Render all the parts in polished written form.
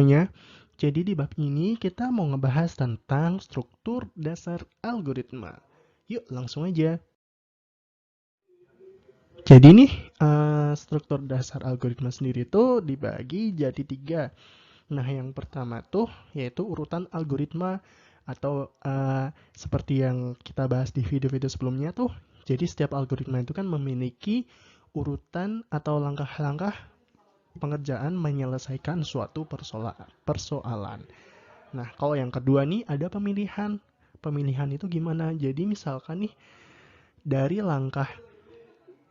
semuanya. Jadi di bab ini kita mau ngebahas tentang struktur dasar algoritma. Yuk langsung aja. Jadi nih, struktur dasar algoritma sendiri tuh dibagi jadi 3. Nah, yang pertama tuh yaitu urutan algoritma atau seperti yang kita bahas di video-video sebelumnya tuh. Jadi setiap algoritma itu kan memiliki urutan atau langkah-langkah pengerjaan menyelesaikan suatu persoalan. Nah, kalau yang kedua nih ada pemilihan. Pemilihan itu gimana? Jadi misalkan nih dari langkah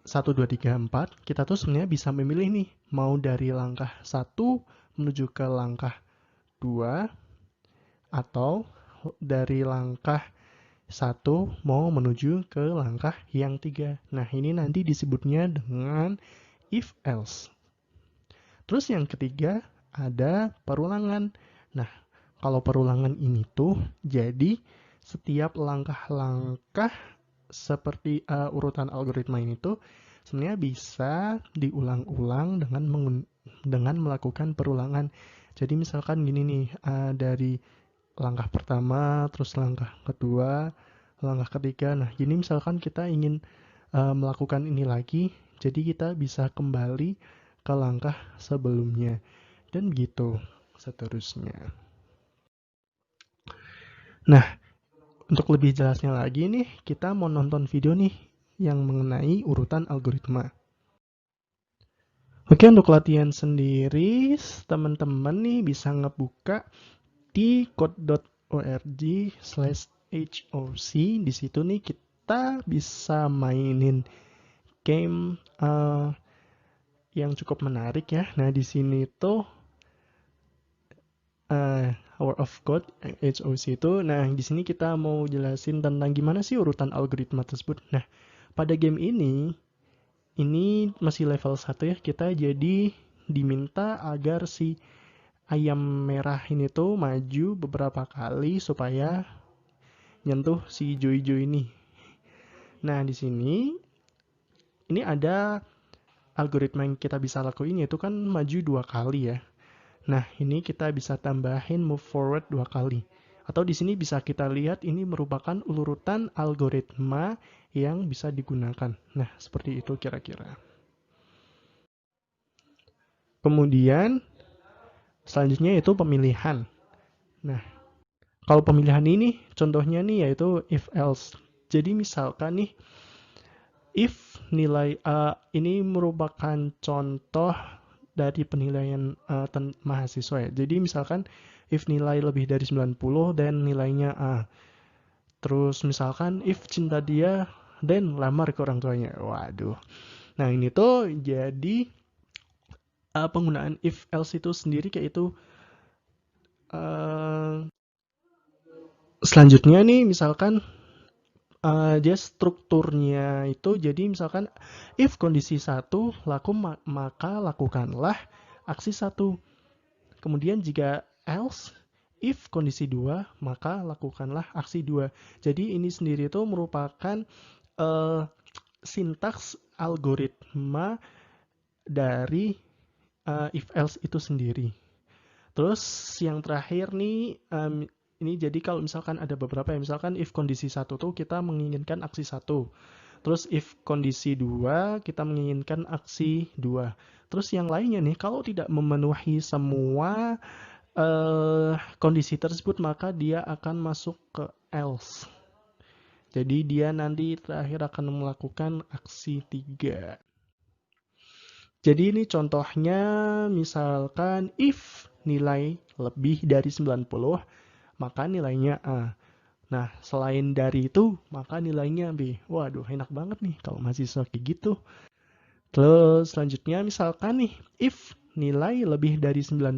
1, 2, 3, 4, kita tuh sebenarnya bisa memilih nih mau dari langkah 1 menuju ke langkah 2 atau dari langkah 1 mau menuju ke langkah yang 3. Nah, ini nanti disebutnya dengan if else. Terus yang ketiga ada perulangan. Nah, kalau perulangan ini tuh jadi setiap langkah-langkah seperti urutan algoritma ini tuh sebenarnya bisa diulang-ulang dengan melakukan perulangan. Jadi misalkan gini nih, dari langkah pertama, terus langkah kedua, langkah ketiga. Nah, gini misalkan kita ingin melakukan ini lagi, jadi kita bisa kembali ke langkah sebelumnya. Dan begitu seterusnya. Nah, untuk lebih jelasnya lagi nih, kita mau nonton video nih yang mengenai urutan algoritma. Oke, untuk latihan sendiri, teman-teman nih bisa ngebuka di code.org/hoc. Di situ nih kita bisa mainin game yang cukup menarik ya. Nah, di sini tuh Hour of Code HOC itu. Nah, di sini kita mau jelasin tentang gimana sih urutan algoritma tersebut. Nah, pada game ini masih level 1 ya. Kita jadi diminta agar si ayam merah ini tuh maju beberapa kali supaya nyentuh si hijau-hijau ini. Nah, di sini ini ada algoritma yang kita bisa lakuin yaitu kan maju 2 kali ya. Nah, ini kita bisa tambahin move forward 2 kali. Atau di sini bisa kita lihat ini merupakan urutan algoritma yang bisa digunakan. Nah, seperti itu kira-kira. Kemudian, selanjutnya itu pemilihan. Nah, kalau pemilihan ini, contohnya nih yaitu if else. Jadi misalkan nih, if nilai ini merupakan contoh dari penilaian mahasiswa ya. Jadi misalkan if nilai lebih dari 90 dan nilainya A. Terus misalkan if cinta dia dan lamar ke orang tuanya. Waduh. Nah, ini tuh jadi penggunaan if else itu sendiri kayak itu selanjutnya nih misalkan dia strukturnya itu jadi misalkan if kondisi 1 laku maka lakukanlah aksi 1. Kemudian jika else if kondisi 2 maka lakukanlah aksi 2. Jadi ini sendiri itu merupakan sintaks algoritma dari if else itu sendiri. Terus yang terakhir nih ini jadi kalau misalkan ada beberapa ya, misalkan if kondisi 1 tuh kita menginginkan aksi 1. Terus if kondisi 2 kita menginginkan aksi 2. Terus yang lainnya nih kalau tidak memenuhi semua kondisi tersebut maka dia akan masuk ke else. Jadi dia nanti terakhir akan melakukan aksi 3. Jadi ini contohnya misalkan if nilai lebih dari 90 maka nilainya A. Nah, selain dari itu maka nilainya B. Waduh, enak banget nih kalau mahasiswa kayak gitu. Terus selanjutnya misalkan nih if nilai lebih dari 90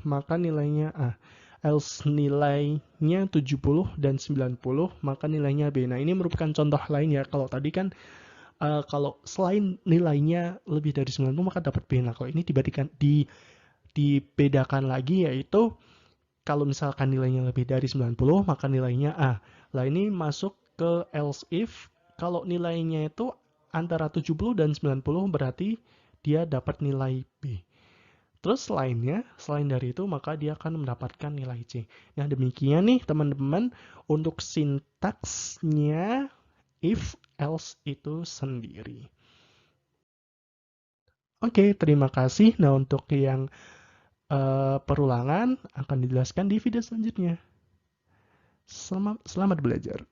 maka nilainya A. Else nilainya 70 dan 90 maka nilainya B. Nah, ini merupakan contoh lain ya. Kalau tadi kan kalau selain nilainya lebih dari 90 maka dapat B. Nah, kalau ini dibedakan lagi yaitu kalau misalkan nilainya lebih dari 90 maka nilainya A. Lah ini masuk ke else if kalau nilainya itu antara 70 dan 90 berarti dia dapat nilai B. Terus selain dari itu, maka dia akan mendapatkan nilai C. Nah, demikian nih teman-teman untuk sintaksnya if else itu sendiri. Oke, terima kasih. Nah, untuk yang perulangan akan dijelaskan di video selanjutnya. Selamat belajar.